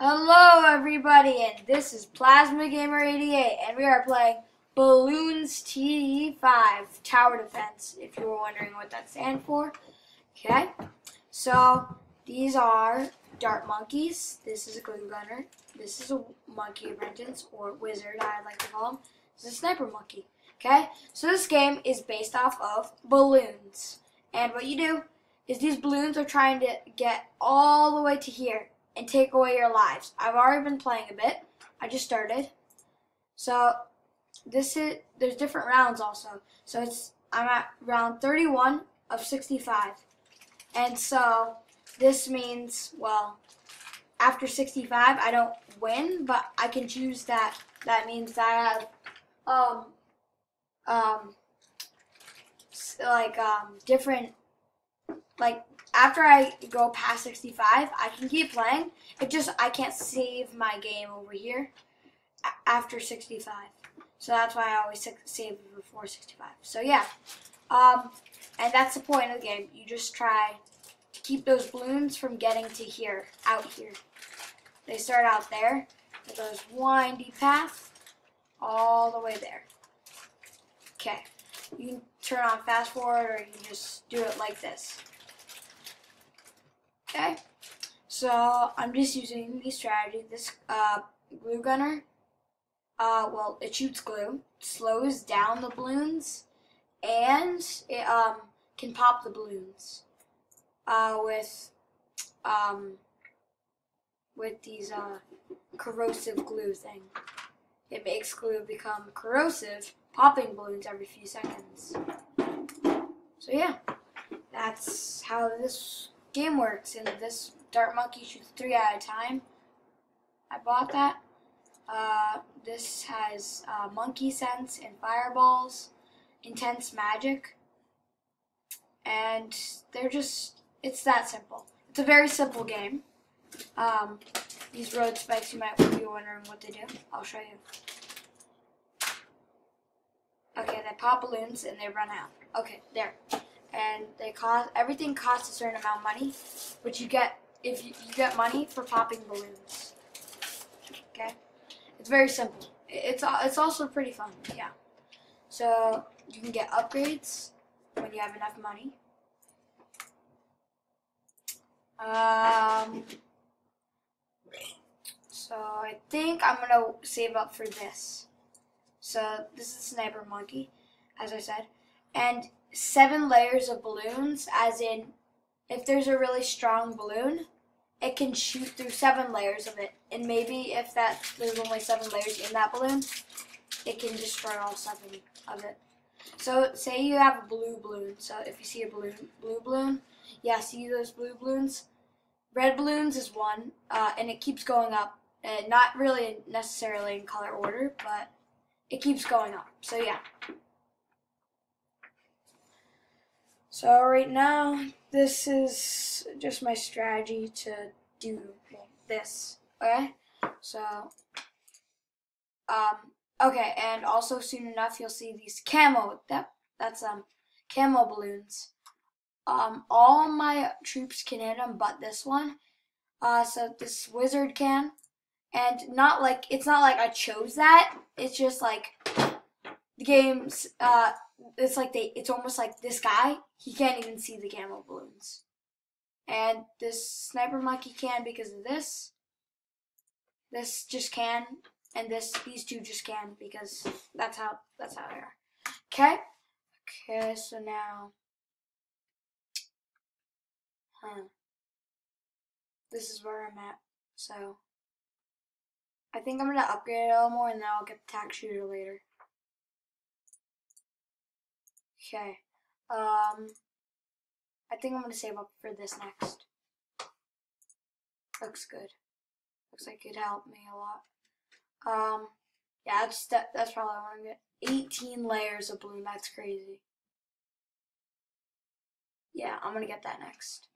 Hello everybody, and this is Plasma Gamer 88, and we are playing BLOONSTD 5 Tower Defense, if you were wondering what that stands for. Okay, so these are dart monkeys. This is a glue gunner. This is a monkey apprentice, or wizard, I like to call him. This is a sniper monkey. Okay, so this game is based off of balloons, and what you do is these balloons are trying to get all the way to here and take away your lives. I've already been playing a bit. I just started. So there's different rounds also. So I'm at round 31 of 65. And so this means, well, after 65 I don't win, but I can choose that. That means that I have different, like, after I go past 65, I can keep playing. I can't save my game over here after 65. So that's why I always save before 65. So yeah, and that's the point of the game. You just try to keep those balloons from getting to here, out here. They start out there. It goes windy path all the way there. Okay, you can turn on fast forward, or you can just do it like this. Okay, so I'm just using the strategy. This glue gunner, well, it shoots glue, slows down the balloons, and it can pop the balloons with these corrosive glue thing. It makes glue become corrosive, popping balloons every few seconds. So yeah, that's how this game works. And this dart monkey shoots 3 at a time. I bought that. This has monkey sense and fireballs, intense magic, and it's that simple. It's a very simple game. These road spikes, you might be wondering what they do. I'll show you. Okay, they pop balloons and they run out. Okay, there. And everything costs a certain amount of money, but you get, if you get money for popping balloons. Okay, it's very simple. It's also pretty fun. Yeah. So you can get upgrades when you have enough money. So I think I'm gonna save up for this. So this is a sniper monkey, as I said, and 7 layers of balloons, as in, if there's a really strong balloon, it can shoot through 7 layers of it. And maybe if there's only 7 layers in that balloon, it can destroy all 7 of it. So say you have a blue balloon. So if you see a blue balloon, yeah, see those blue balloons? Red balloons is 1, and it keeps going up. Not really necessarily in color order, but it keeps going up. So yeah. So right now, this is just my strategy to do this. Okay? So, okay, and also soon enough you'll see these that's camo balloons. All my troops can hit them, but this one. So this wizard can, and it's not like I chose that. It's just like the game's it's almost like this guy, he can't even see the camo balloons. And this sniper monkey can because of this. This just can, and these two just can because that's how they are. Okay? Okay, so now this is where I'm at. So I think I'm gonna upgrade it a little more, and then I'll get the tack shooter later. Okay. I think I'm gonna save up for this next. Looks good. Looks like it'd help me a lot. Yeah, that's probably what I'm gonna get. 18 layers of balloon. That's crazy. Yeah, I'm gonna get that next.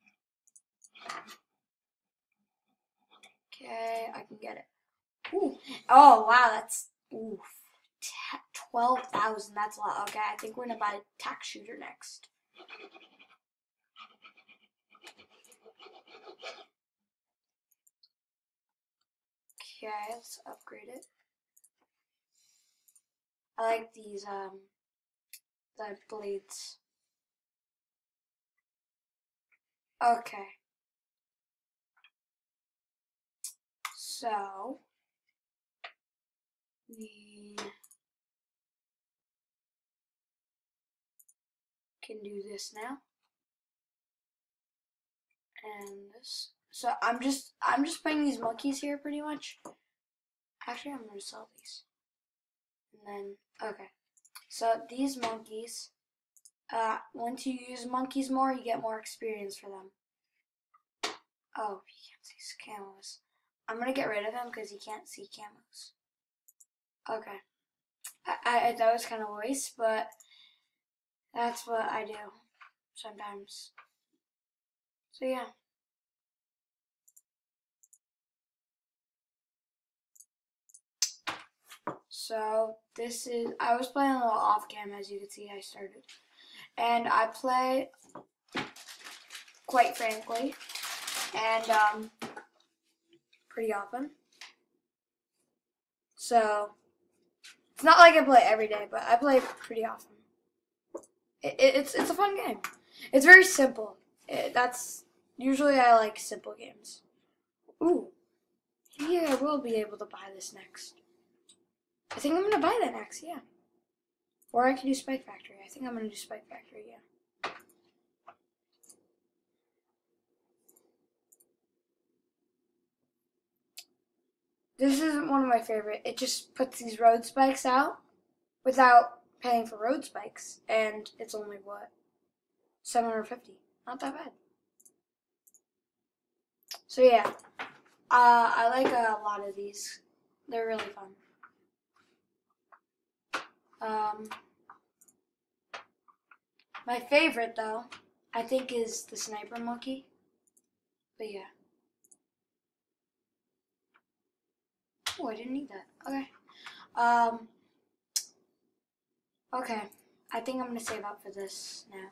Okay, I can get it. Ooh. Oh wow, that's 12,000. That's a lot. Okay, I think we're gonna buy a tack shooter next. Okay, let's upgrade it. I like these, the blades. Okay. So, we can do this now. And this. So I'm just putting these monkeys here pretty much. Actually, I'm gonna sell these. And then, okay. So these monkeys, once you use monkeys more, you get more experience for them. Oh, he can't see camos. I'm gonna get rid of him because he can't see camos. Okay. I thought it was kind of a waste, but that's what I do sometimes. So yeah. So this is, I was playing a little off cam, as you can see I started. And I play quite frankly, and pretty often. So it's not like I play every day, but I play pretty often. It's a fun game. It's very simple. That's usually I like simple games. Ooh, maybe I will be able to buy this next. I think I'm gonna buy that next, yeah. Or I can do Spike Factory. I think I'm gonna do Spike Factory, yeah. This isn't one of my favorite. It just puts these road spikes out without paying for road spikes, and it's only what? $750. Not that bad. So yeah, I like a lot of these. They're really fun. My favorite though, I think, is the sniper monkey. But yeah. Oh, I didn't need that. Okay. Okay. I think I'm gonna save up for this now.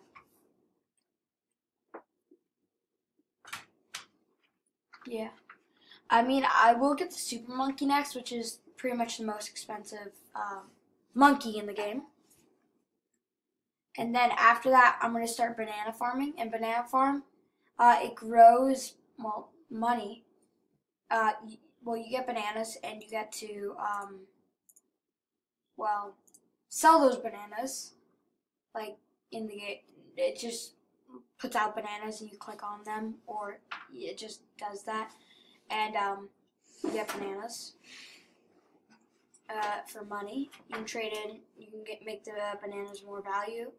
Yeah. I mean, I will get the super monkey next, which is pretty much the most expensive monkey in the game. And then after that, I'm going to start banana farming. And banana farm, it grows, well, money. Well, you get bananas and you get to, well, sell those bananas. Like, in the game, it just puts out bananas and you click on them, or it just does that. And you get bananas for money. You can trade in, you can make the bananas more value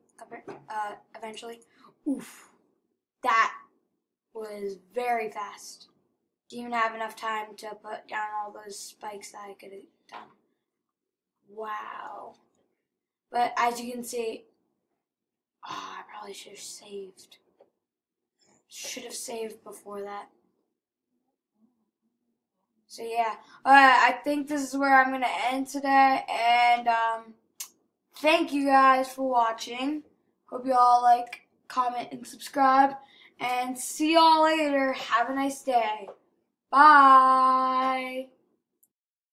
eventually. Oof, that was very fast. Didn't even have enough time to put down all those spikes that I could have done. Wow. But as you can see, I probably should have saved. Should have saved before that. So yeah, I think this is where I'm going to end today, and thank you guys for watching. Hope you all like, comment, and subscribe, and see y'all later. Have a nice day. Bye.